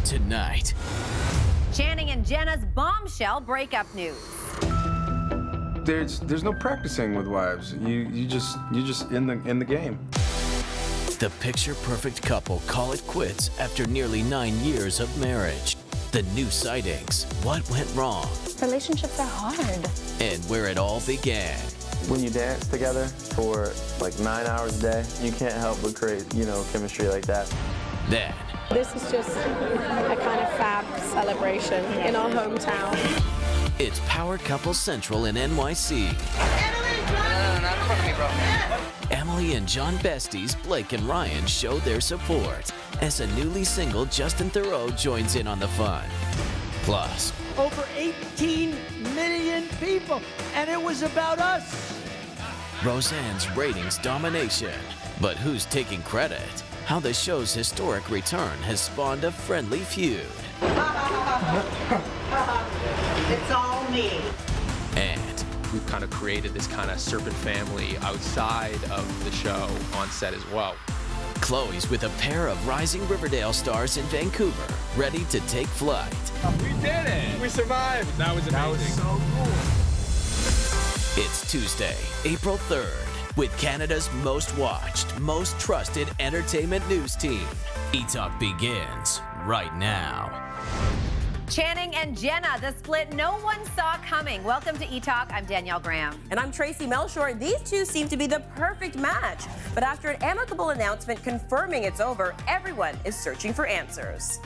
tonight. Channing and Jenna's bombshell breakup news. There's no practicing with wives. You just in the game. The picture-perfect couple call it quits after nearly 9 years of marriage. The new sightings, what went wrong, Relationships are hard. and where it all began. When you dance together for like 9 hours a day, you can't help but create, chemistry like that. Then, This is just a kind of fab celebration in our hometown. it's Power Couple Central in NYC. Emily and John besties Blake and Ryan show their support as a newly single Justin Theroux joins in on the fun. Plus, over 18 million people, and it was about us. Roseanne's ratings domination. But who's taking credit? How the show's historic return has spawned a friendly feud. It's all me. And we've kind of created this kind of serpent family outside of the show on set as well. Chloe's with a pair of rising Riverdale stars in Vancouver, ready to take flight. We did it! We survived! That was amazing. That was so cool. It's Tuesday, April 3rd, with Canada's most watched, most trusted entertainment news team. eTalk begins right now. Channing and Jenna, the split no one saw coming. Welcome to eTalk. I'm Danielle Graham. And I'm Tracy Melshore. These two seem to be the perfect match. But after an amicable announcement confirming it's over, everyone is searching for answers.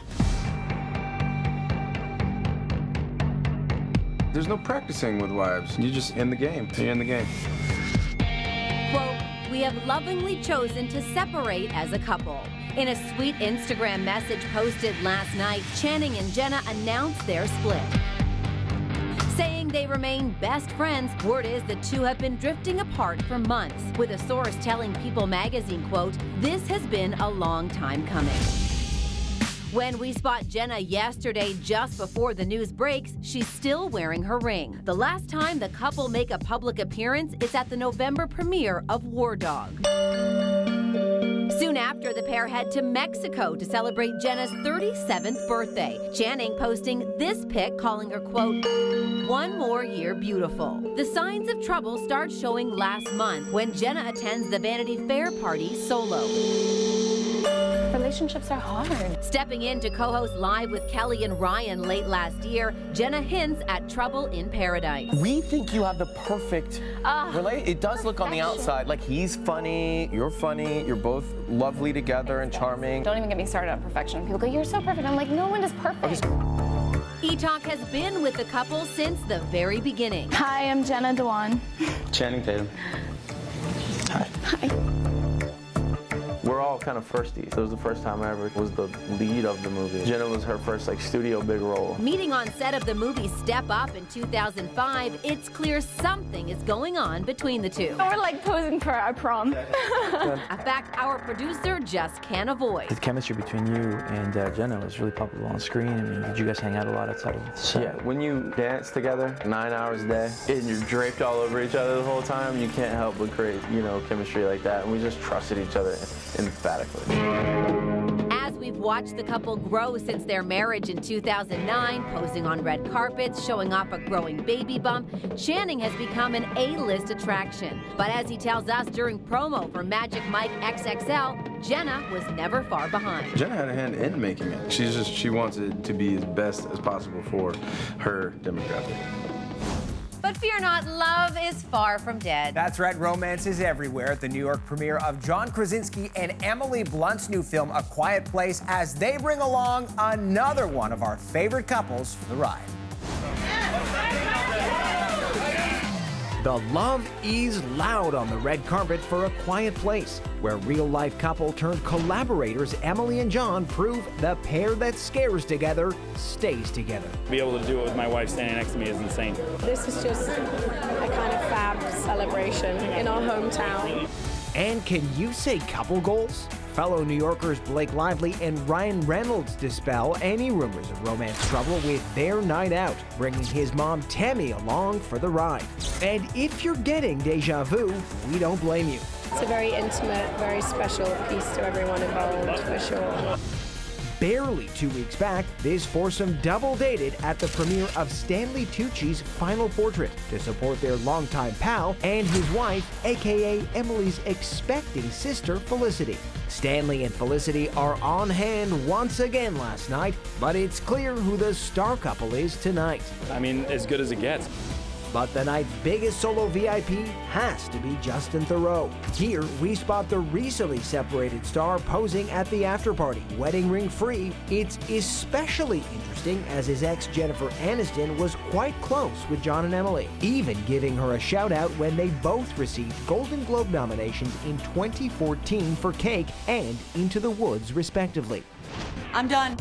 There's no practicing with wives. You're just in the game. You're in the game. Quote, we have lovingly chosen to separate as a couple. In a sweet Instagram message posted last night, Channing and Jenna announced their split. Saying they remain best friends, word is the two have been drifting apart for months, with a source telling People magazine, quote, this has been a long time coming. When we spot Jenna yesterday, just before the news breaks, she's still wearing her ring. The last time the couple make a public appearance is at the November premiere of War Dog. Soon after, the pair head to Mexico to celebrate Jenna's 37th birthday. Channing posting this pic, calling her, quote, one more year beautiful. The signs of trouble start showing last month when Jenna attends the Vanity Fair party solo. Relationships are hard. Stepping in to co-host Live with Kelly and Ryan late last year, Jenna hints at trouble in paradise. We think you have the perfect relate. It does look on the outside like he's funny, you're both lovely together and charming. Don't even get me started on perfection. People go, you're so perfect. I'm like, no one is perfect. eTalk has been with the couple since the very beginning. Hi, I'm Jenna Dewan. Channing Tatum. Hi. Hi. We're all kind of firsties. It was the first time I ever was the lead of the movie. Jenna was her first studio big role. Meeting on set of the movie Step Up in 2005, it's clear something is going on between the two. We're like posing for our prom. A fact our producer just can't avoid. The chemistry between you and Jenna was really palpable on screen. I mean, did you guys hang out a lot outside of the set? Yeah, when you dance together 9 hours a day and you're draped all over each other the whole time, you can't help but create, chemistry like that. And we just trusted each other emphatically. As we've watched the couple grow since their marriage in 2009, posing on red carpets, showing off a growing baby bump, Channing has become an A-list attraction. But as he tells us during promo for Magic Mike XXL, Jenna was never far behind. Jenna had a hand in making it. She wants it to be as best as possible for her demographic. But fear not, love is far from dead. That's right, romance is everywhere at the New York premiere of John Krasinski and Emily Blunt's new film, A Quiet Place, as they bring along another one of our favorite couples for the ride. The love is loud on the red carpet for A Quiet Place, where real-life couple turned collaborators Emily and John prove the pair that scares together stays together. To be able to do it with my wife standing next to me is insane. This is just a kind of fab celebration in our hometown. And can you say couple goals? Fellow New Yorkers Blake Lively and Ryan Reynolds dispel any rumors of romance trouble with their night out, bringing his mom Tammy along for the ride. And if you're getting deja vu, we don't blame you. It's a very intimate, very special piece to everyone involved, for sure. Barely 2 weeks back, this foursome double-dated at the premiere of Stanley Tucci's Final Portrait to support their longtime pal and his wife, aka Emily's expecting sister, Felicity. Stanley and Felicity are on hand once again last night, but it's clear who the star couple is tonight. I mean, as good as it gets. But the night's biggest solo VIP has to be Justin Theroux. Here, we spot the recently separated star posing at the after-party, wedding ring free. It's especially interesting as his ex Jennifer Aniston was quite close with John and Emily, even giving her a shout-out when they both received Golden Globe nominations in 2014 for Cake and Into the Woods, respectively. I'm done.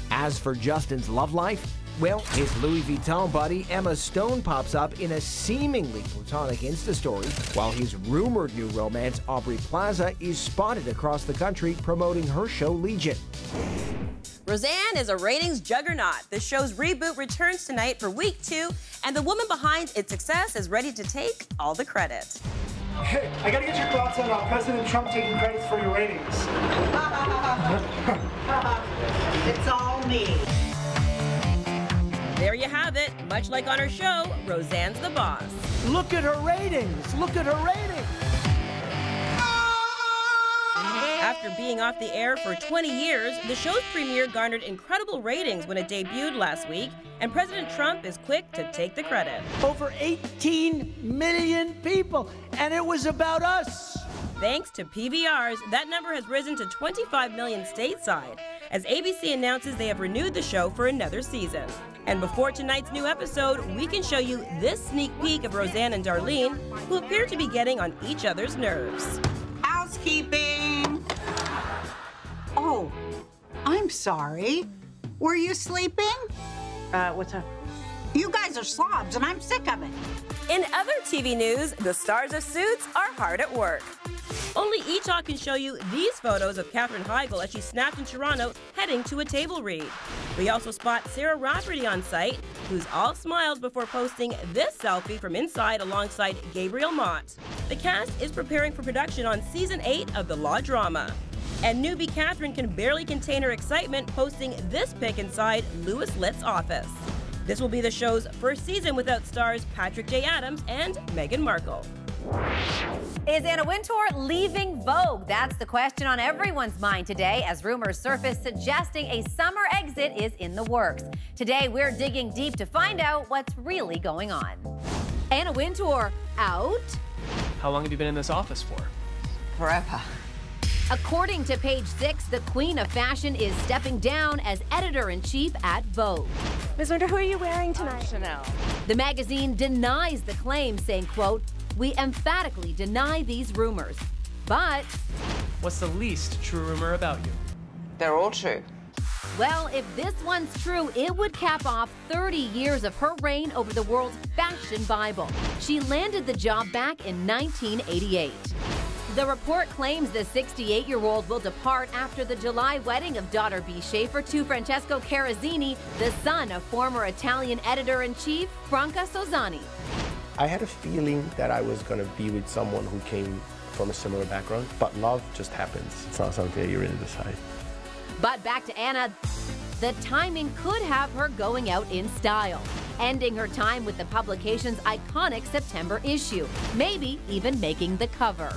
As for Justin's love life, well, his Louis Vuitton buddy Emma Stone pops up in a seemingly platonic Insta story, while his rumored new romance Aubrey Plaza is spotted across the country promoting her show Legion. Roseanne is a ratings juggernaut. The show's reboot returns tonight for week 2, and the woman behind its success is ready to take all the credit. Hey, I gotta get your thoughts on President Trump taking credits for your ratings. It's all me. There you have it. Much like on her show, Roseanne's the boss. Look at her ratings! Look at her ratings! After being off the air for 20 years, the show's premiere garnered incredible ratings when it debuted last week, and President Trump is quick to take the credit. Over 18 million people, and it was about us. Thanks to PVRs, that number has risen to 25 million stateside, as ABC announces they have renewed the show for another season. And before tonight's new episode, we can show you this sneak peek of Roseanne and Darlene, who appear to be getting on each other's nerves. Housekeeping. Oh, I'm sorry. Were you sleeping? What's up? You guys are slobs, and I'm sick of it. In other TV news, the stars of Suits are hard at work. Only eTalk can show you these photos of Katherine Heigl as she snapped in Toronto heading to a table read. We also spot Sarah Rafferty on site, who's all smiles before posting this selfie from inside alongside Gabriel Mott. The cast is preparing for production on Season 8 of the Law drama. And newbie Katherine can barely contain her excitement posting this pic inside Louis Litt's office. This will be the show's first season without stars Patrick J. Adams and Meghan Markle. Is Anna Wintour leaving Vogue? That's the question on everyone's mind today, as rumors surface suggesting a summer exit is in the works. Today, we're digging deep to find out what's really going on. Anna Wintour out? How long have you been in this office for? Forever. According to Page 6, the queen of fashion is stepping down as editor-in-chief at Vogue. Ms. Winter, who are you wearing tonight? Chanel. The magazine denies the claim, saying, quote, "We emphatically deny these rumors." But what's the least true rumor about you? They're all true. Well, if this one's true, it would cap off 30 years of her reign over the world's fashion Bible. She landed the job back in 1988. The report claims the 68-year-old will depart after the July wedding of daughter B. Schaefer to Francesco Carazzini, the son of former Italian editor-in-chief Franca Sozzani. I had a feeling that I was going to be with someone who came from a similar background, but love just happens. It's not something that you really decide. But back to Anna, the timing could have her going out in style, ending her time with the publication's iconic September issue, maybe even making the cover.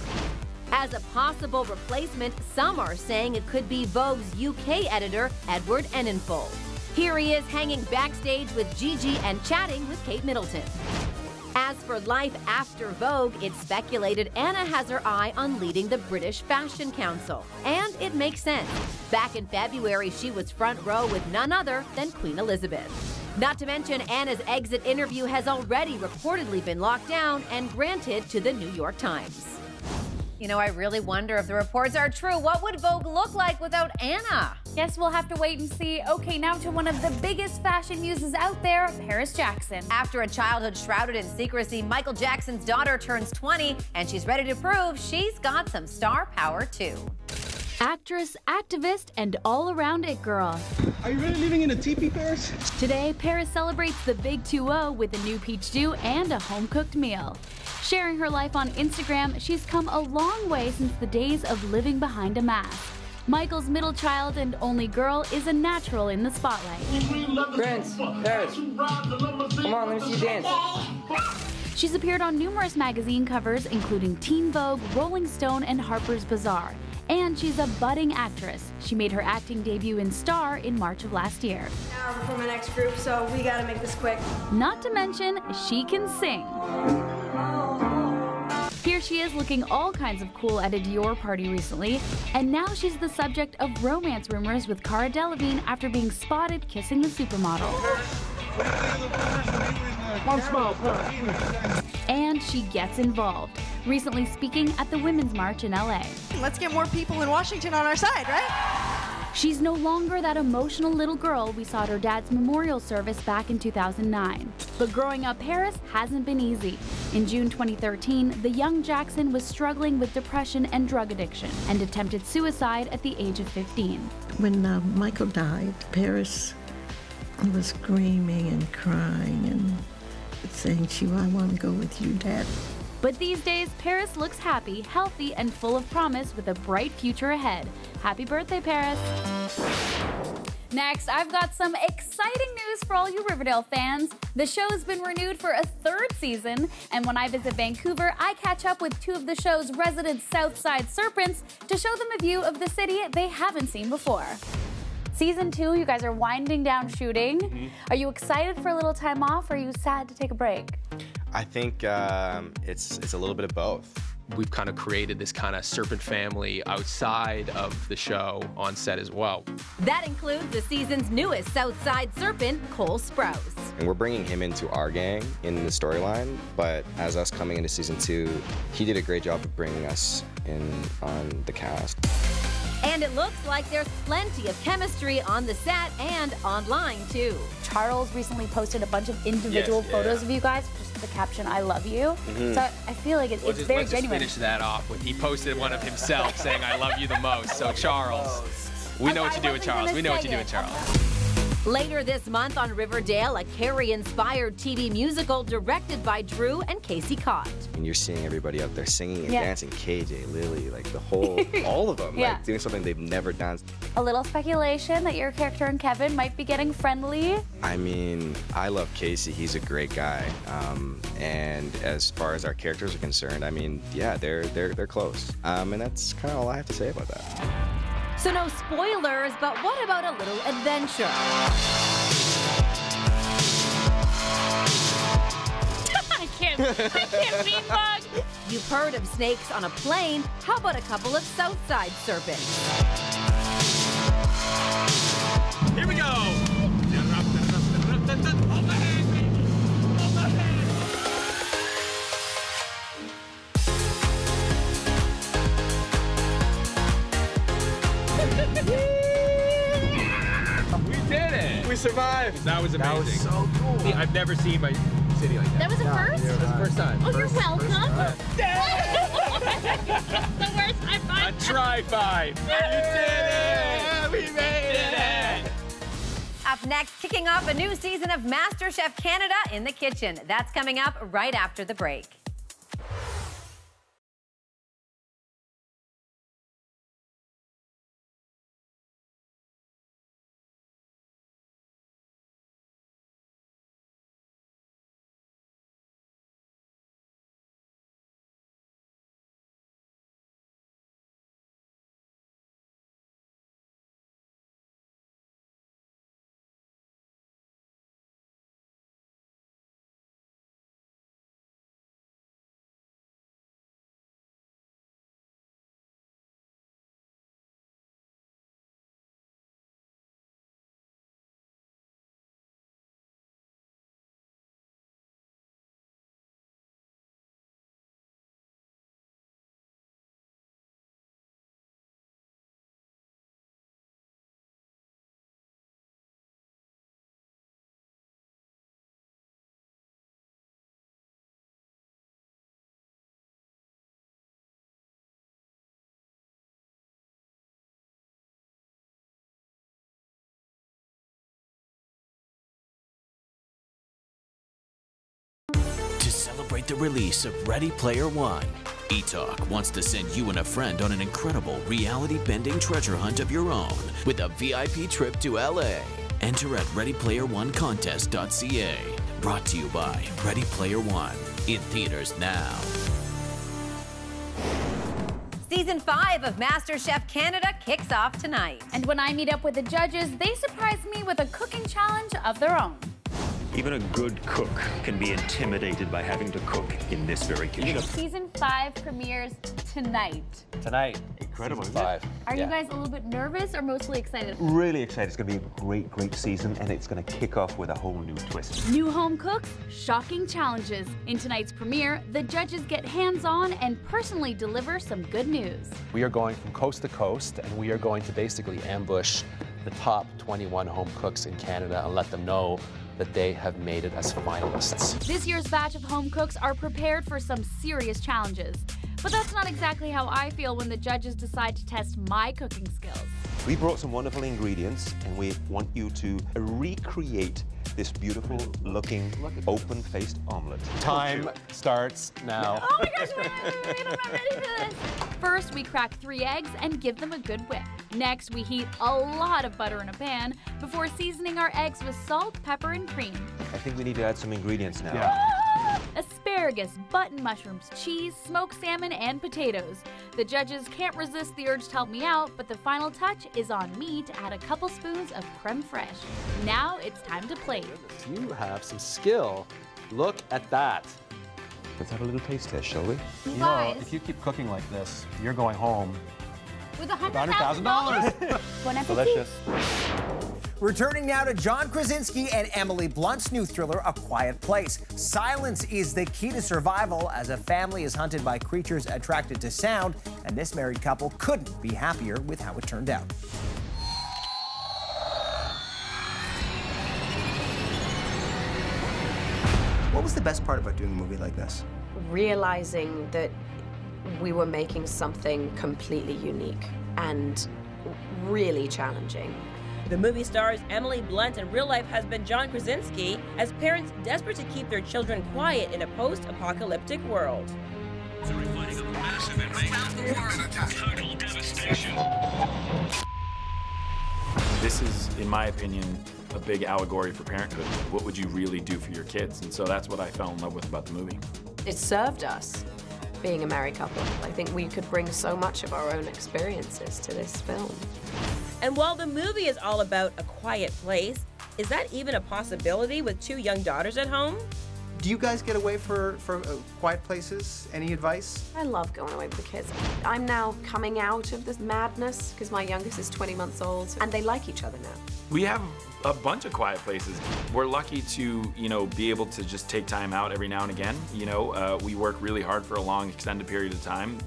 As a possible replacement, some are saying it could be Vogue's UK editor, Edward Enninful. Here he is hanging backstage with Gigi and chatting with Kate Middleton. As for life after Vogue, it's speculated Anna has her eye on leading the British Fashion Council. And it makes sense. Back in February, she was front row with none other than Queen Elizabeth. Not to mention, Anna's exit interview has already reportedly been locked down and granted to the New York Times. You know, I really wonder if the reports are true. What would Vogue look like without Anna? Guess we'll have to wait and see. Okay, now to one of the biggest fashion muses out there, Paris Jackson. After a childhood shrouded in secrecy, Michael Jackson's daughter turns 20, and she's ready to prove she's got some star power, too. Actress, activist, and all-around it girl. Are you really living in a teepee, Paris? Today, Paris celebrates the Big 2-0 with a new peach stew and a home-cooked meal. Sharing her life on Instagram, she's come a long way since the days of living behind a mask. Michael's middle child and only girl is a natural in the spotlight. Prince, Paris, come on, let me see you dance. She's appeared on numerous magazine covers, including Teen Vogue, Rolling Stone, and Harper's Bazaar. And she's a budding actress. She made her acting debut in Star in March of last year. Now we're for my next group, so we gotta make this quick. Not to mention, she can sing. Here she is looking all kinds of cool at a Dior party recently, and now she's the subject of romance rumors with Cara Delevingne after being spotted kissing the supermodel. One smile, Paris. And she gets involved, recently speaking at the Women's March in LA. Let's get more people in Washington on our side, right? She's no longer that emotional little girl we saw at her dad's memorial service back in 2009. But growing up Paris hasn't been easy. In June 2013, the young Jackson was struggling with depression and drug addiction and attempted suicide at the age of 15. When Michael died, Paris was screaming and crying and saying, I want to go with you, Dad. But these days, Paris looks happy, healthy, and full of promise with a bright future ahead. Happy birthday, Paris. Next, I've got some exciting news for all you Riverdale fans. The show's been renewed for a 3rd season, and when I visit Vancouver, I catch up with 2 of the show's resident Southside Serpents to show them a view of the city they haven't seen before. Season 2, you guys are winding down shooting. Are you excited for a little time off, or are you sad to take a break? I think it's a little bit of both. We've kind of created this kind of serpent family outside of the show on set as well. That includes the season's newest Southside Serpent, Cole Sprouse. And we're bringing him into our gang in the storyline, but as us coming into season 2, he did a great job of bringing us in on the cast. And it looks like there's plenty of chemistry on the set and online, too. Charles recently posted a bunch of individual photos of you guys, just with the caption, I love you. So I feel like it's very genuine. Let's finish that off with, he posted one of himself saying, I love you the most. So Charles, we know what you do with Charles. We know what you do with Charles. Later this month on Riverdale, a Carrie-inspired TV musical directed by Drew and Casey Cott. And you're seeing everybody out there singing and dancing, KJ, Lily, like the whole, all of them, like doing something they've never done. A little speculation that your character and Kevin might be getting friendly. I mean, I love Casey. He's a great guy. And as far as our characters are concerned, I mean, yeah, they're close. And that's kind of all I have to say about that. So no spoilers, but what about a little adventure? I can't bean bug. You've heard of snakes on a plane. How about a couple of Southside serpents? Here we go. We did it! We survived! That was amazing. That was so cool. See, I've never seen my city like that. That was a first? That was the first time. Oh, you're welcome. The worst high five. A tri-five. You did it! We made it! Up next, kicking off a new season of MasterChef Canada in the kitchen. That's coming up right after the break. celebrate the release of Ready Player One, eTalk wants to send you and a friend on an incredible reality-bending treasure hunt of your own with a VIP trip to LA. Enter at ReadyPlayerOneContest.ca. Brought to you by Ready Player One. In theaters now. Season 5 of MasterChef Canada kicks off tonight. And when I meet up with the judges, they surprise me with a cooking challenge of their own. Even a good cook can be intimidated by having to cook in this very kitchen. Season 5 premieres tonight. Tonight. Incredible, isn't it? Are you guys a little bit nervous or mostly excited? Really excited. It's going to be a great, great season, and it's going to kick off with a whole new twist. New home cooks, shocking challenges. In tonight's premiere, the judges get hands-on and personally deliver some good news. We are going from coast to coast, and we are going to basically ambush the top 21 home cooks in Canada and let them know that they have made it as finalists. This year's batch of home cooks are prepared for some serious challenges. But that's not exactly how I feel when the judges decide to test my cooking skills. We brought some wonderful ingredients, and we want you to recreate this beautiful looking open-faced omelet. Time starts now. Oh my gosh, wait, I'm not ready for this. First, we crack 3 eggs and give them a good whip. Next, we heat a lot of butter in a pan before seasoning our eggs with salt, pepper, and cream. I think we need to add some ingredients now. Asparagus, button mushrooms, cheese, smoked salmon, and potatoes. The judges can't resist the urge to help me out, but the final touch is on me to add a couple spoons of creme fraiche. Now it's time to plate. You have some skill. Look at that. Let's have a little taste test, shall we? You know, if you keep cooking like this, you're going home with $100,000. Bon appetit. Delicious. Returning now to John Krasinski and Emily Blunt's new thriller, A Quiet Place. Silence is the key to survival as a family is hunted by creatures attracted to sound, and this married couple couldn't be happier with how it turned out. What was the best part about doing a movie like this? Realizing that we were making something completely unique and really challenging. The movie stars Emily Blunt and real-life husband John Krasinski as parents desperate to keep their children quiet in a post-apocalyptic world. Fighting a massive invasion. Total devastation. This is, in my opinion, a big allegory for parenthood. What would you really do for your kids? And so that's what I fell in love with about the movie. It served us, being a married couple. I think we could bring so much of our own experiences to this film. And while the movie is all about a quiet place, is that even a possibility with 2 young daughters at home? Do you guys get away for quiet places? Any advice? I love going away with the kids. I'm now coming out of this madness because my youngest is 20 months old and they like each other now. We have a bunch of quiet places. We're lucky to, be able to just take time out every now and again. We work really hard for a long, extended period of time.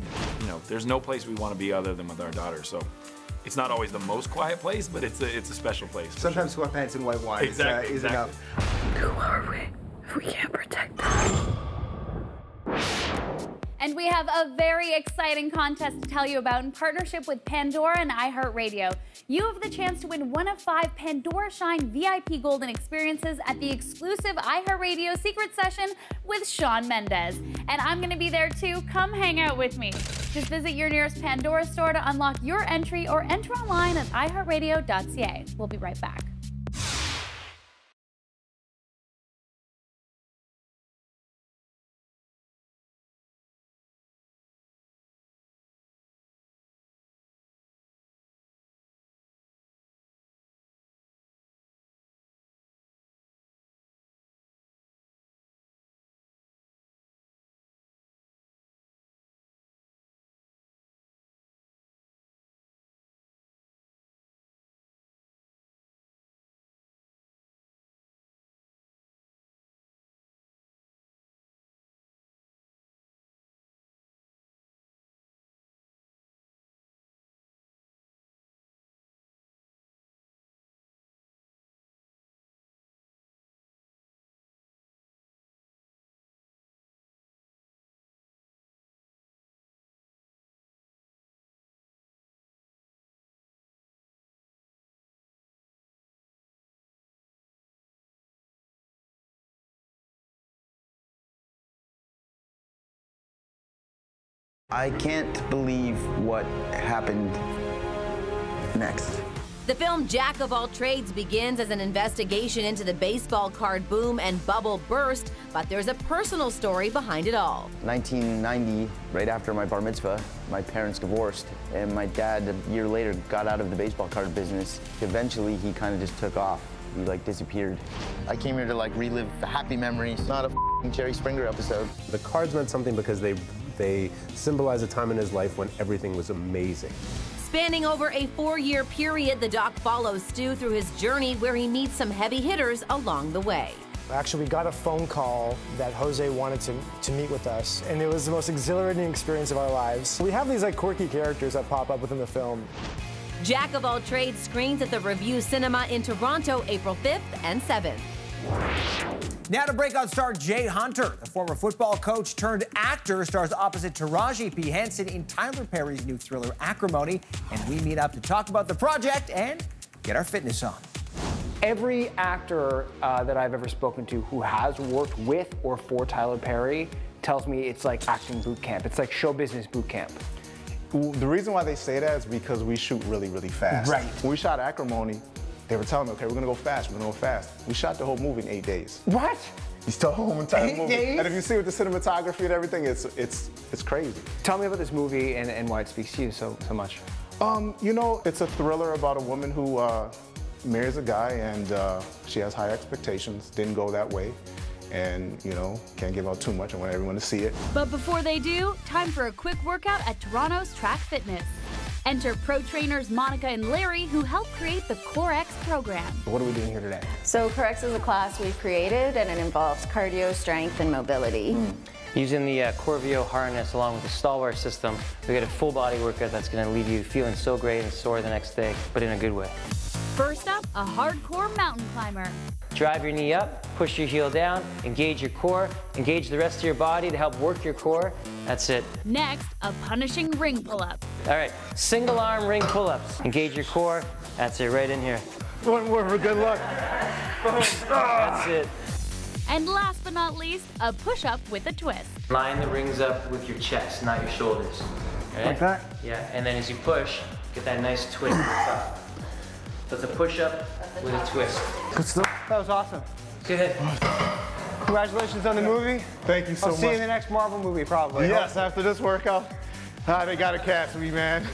There's no place we want to be other than with our daughter. So it's not always the most quiet place, but it's a special place. Sometimes sweatpants and white wine is enough. Who are we if we can't protect them? And we have a very exciting contest to tell you about in partnership with Pandora and iHeartRadio. You have the chance to win one of 5 Pandora Shine VIP Golden experiences at the exclusive iHeartRadio Secret Session with Shawn Mendes. And I'm going to be there too. Come hang out with me. Just visit your nearest Pandora store to unlock your entry or enter online at iHeartRadio.ca. We'll be right back. I can't believe what happened next. The film Jack of All Trades begins as an investigation into the baseball card boom and bubble burst, but there's a personal story behind it all. 1990, right after my bar mitzvah, my parents divorced, and my dad, a year later, got out of the baseball card business. Eventually, he kind of just took off. He, like, disappeared. I came here to, like, relive the happy memories, not a Jerry Springer episode. The cards meant something because they symbolize a time in his life when everything was amazing. Spanning over a 4-year period, the doc follows Stu through his journey where he meets some heavy hitters along the way. Actually, we got a phone call that Jose wanted to meet with us, and it was the most exhilarating experience of our lives. We have these like quirky characters that pop up within the film. Jack of All Trades screens at the Review Cinema in Toronto April 5th and 7th. Now to breakout star Jay Hunter. The former football coach turned actor stars opposite Taraji P. Henson in Tyler Perry's new thriller Acrimony. And we meet up to talk about the project and get our fitness on. Every actor that I've ever spoken to who has worked with or for Tyler Perry tells me it's like acting boot camp. It's like show business boot camp. The reason why they say that is because we shoot really, really fast. Right. When we shot Acrimony, they were telling me, okay, we're gonna go fast, we're gonna go fast. We shot the whole movie in 8 days. What? He's still home entire 8 movie. days? And if you see with the cinematography and everything, it's crazy. Tell me about this movie and why it speaks to you so much. You know, it's a thriller about a woman who marries a guy and she has high expectations, didn't go that way. And, you know, can't give out too much. I want everyone to see it. But before they do, time for a quick workout at Toronto's Track Fitness. Enter pro trainers Monica and Larry, who helped create the CoreX program. What are we doing here today? So CoreX is a class we've created, and it involves cardio, strength, and mobility. Using the CoreVio harness along with the Stalwart system, we get a full body workout that's going to leave you feeling so great and sore the next day, but in a good way. First up, a hardcore mountain climber. Drive your knee up, push your heel down, engage your core, engage the rest of your body to help work your core. That's it. Next, a punishing ring pull-up. All right, single arm ring pull-ups. Engage your core. That's it, right in here. One more for good luck. That's it. And last but not least, a push-up with a twist. Line the rings up with your chest, not your shoulders. All right? Like that? Yeah, and then as you push, get that nice twist at the top. So it's a push-up with a twist. Good stuff. That was awesome. Good. Congratulations on the movie. Thank you so much. I'll see you in the next Marvel movie, probably. Yes, after this workout. They gotta catch me, man.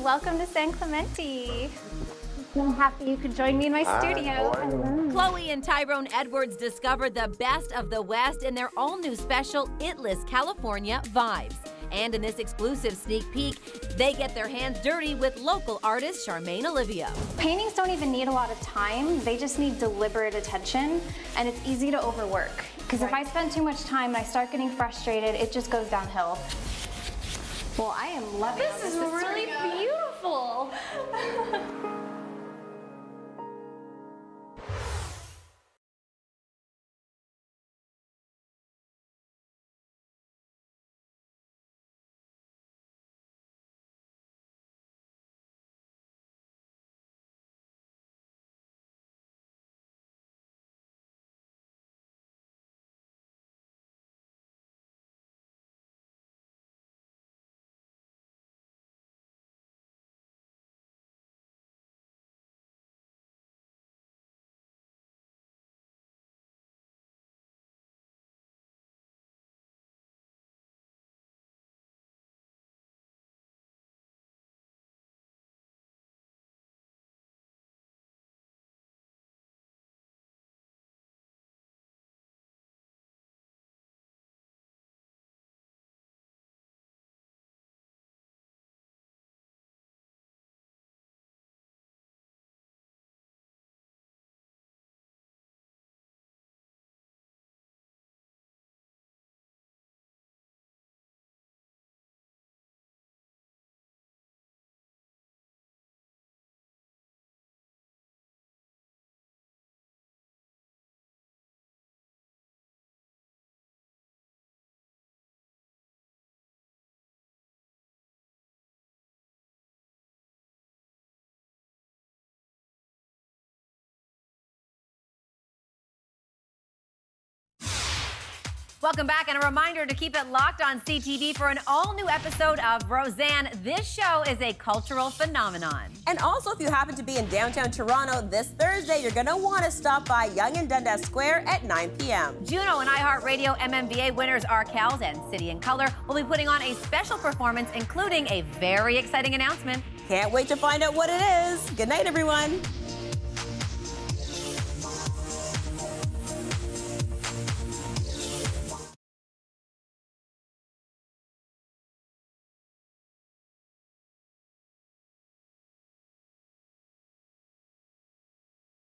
Welcome to San Clemente. I'm happy you could join me in my studio. Chloe and Tyrone Edwards discovered the best of the West in their all-new special Itless California Vibes. And in this exclusive sneak peek, they get their hands dirty with local artist Charmaine Olivia. Paintings don't even need a lot of time. They just need deliberate attention, and it's easy to overwork. Because if I spend too much time and I start getting frustrated, it just goes downhill. Well, I am loving this. This is really beautiful. Welcome back, and a reminder to keep it locked on CTV for an all-new episode of Roseanne. This show is a cultural phenomenon. And also, if you happen to be in downtown Toronto this Thursday, you're going to want to stop by Yonge and Dundas Square at 9 p.m. Juno and iHeartRadio MMVA winners Arkells and City in Color will be putting on a special performance, including a very exciting announcement. Can't wait to find out what it is. Good night, everyone.